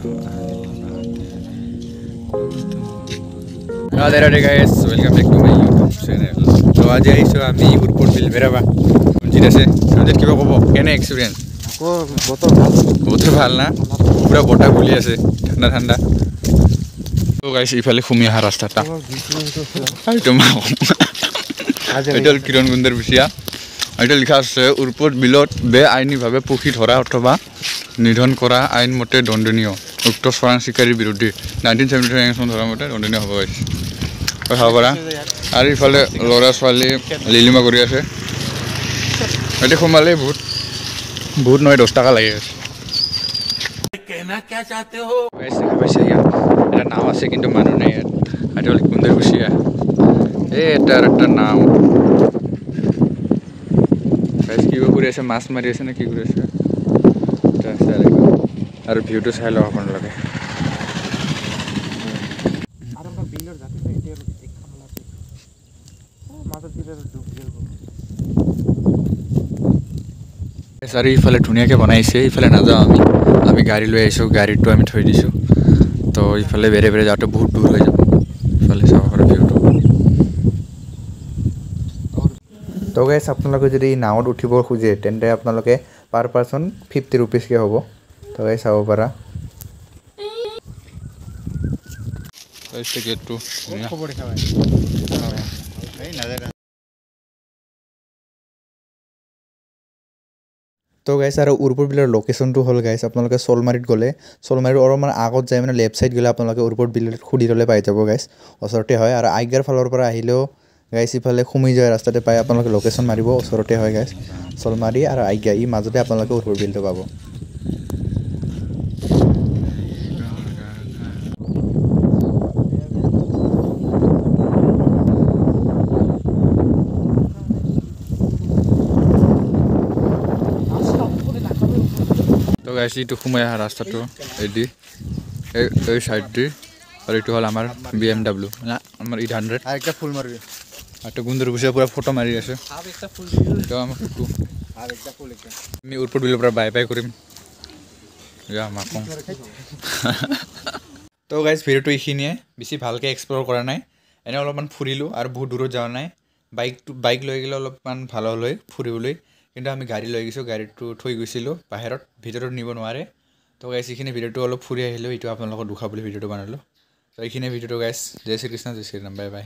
There guys, welcome back to my YouTube channel. So आज iso আমি উরপুর বিল বেরাবা জিত আছে রঞ্জিত কিবা কব কেনে এক্সপেরিয়েন্স বহুত ভাল না পুরা বটা গুলি আছে ঠান্ডা ঠান্ডা তো গাইস ইফালে খুমি আহা রাস্তাটা আইটো মা আইটো কিরণ গুন্দের বিশিয়া আইটো লিখা আছে উরপুর বিলত বে আইনিভাবে পুখি ধরা অথবা নিধন করা আইন মতে দণ্ডনীয় উক্ত চোৰাং চিকাৰীৰ বিৰুদ্ধে 1973 এংশন ধৰা মতে দণ্ডনীয় হ'ব গাইস কথা পাৰা আৰু ইফালে লৰা ছোৱালী লিলিমা কৰি আছে এতে সোমালে বহুত নহয় 10 টাকা লাগে কেনা কি চাহতে হো গাইস পাইছে এটা নাও আছে কিন্তু মানুহ নাই ইয়াত আইটো কুন্দৰ গুছিয়া এটা নাও গাইস কি কৰি আছে মাছ মাৰি আছে নে কি কৰি আছে আর ভিউটো চাই লও আপোনালোকে আর আমরা বিলর যাতে এর এক খামলা আছে ও মাছ দিলে ডুব যাব সারি ইফালে ধুনিয়াকে বনাইছে ইফালে না যাও আমি গাড়ি লৈ আইছো গাড়িটো আমি থৈ দিছো তো ইফালে বেৰে বেৰে যাওঁতে বহুত দূৰ হৈ যাব ইফালে চাব পৰা ভিউটো তো গাইস আপোনালোকে যদি নাওত উঠিব খুজে তেন্তে আপোনালোকে পার পারসন 50 रुपीस কে হ'ব তো গাইস চাব পাৰা este que tú খবৰ খাওয়াই এই নজৰ তো গাইস আৰু উৰপুৰ বিলৰ লোকেশনটো হল গাইস আপোনালোকে সলমাৰিত গলে সলমাৰিৰ অলপমান আগত যায় মানে লেফট সাইড গলে আপোনালোকে উৰপুৰ বিলৰ খুদি দলে পাই যাব গাইস ওচৰতে হয় আৰু আইগাৰ ফালৰ পৰা আহিলেও গাইস ইফালে খুমি যায় ৰাস্তাতে পাই আপোনালোকে লোকেশন মাৰিব ওচৰতে হয় গাইস সলমাৰি আৰু আইগা ই মাজতে আপোনালোকে উৰপুৰ বিলটো পাব তো গাইস ইটো খুমাই আহা ৰাস্তাটো এদি এই সাইড দি আৰু ইটো হল আমাৰ BMW না আমাৰ 800 আর একটা ফুল মারবে একটা গুন্দর বসে পুরো ফটো মারি আছে আর একটা ফুল তো আমার ফটো আর একটা ফুল একটা আমি উরপুর বিলৰ পৰা বাই বাই কৰিম যা মাকম তো গাইস ভিডিওটো এইখিনিয়ে বেছি ভালকে এক্সপ্লোৰ কৰা নাই এনে অলপমান ফুৰিলো আৰু বহুত দূৰত যোৱা নাই বাইক লৈ গেলে অলপমান ভাল হলৈ ফুৰিবলৈ কিন্তু আমি গাড়ী লৈ গৈছো গাড়ীটো থৈ গৈছিলো বাহিৰত ভিতৰত নিব নোৱাৰে তো গাইস এইখিনি ভিডিওটো অলপ ফুৰি আহিলো এটো আপোনালোকক দুখাবলৈ ভিডিওটো বনালো তো এইখিনি ভিডিওটো গাইস জয় শ্ৰী কৃষ্ণ জয় শ্ৰী ৰাম বাই বাই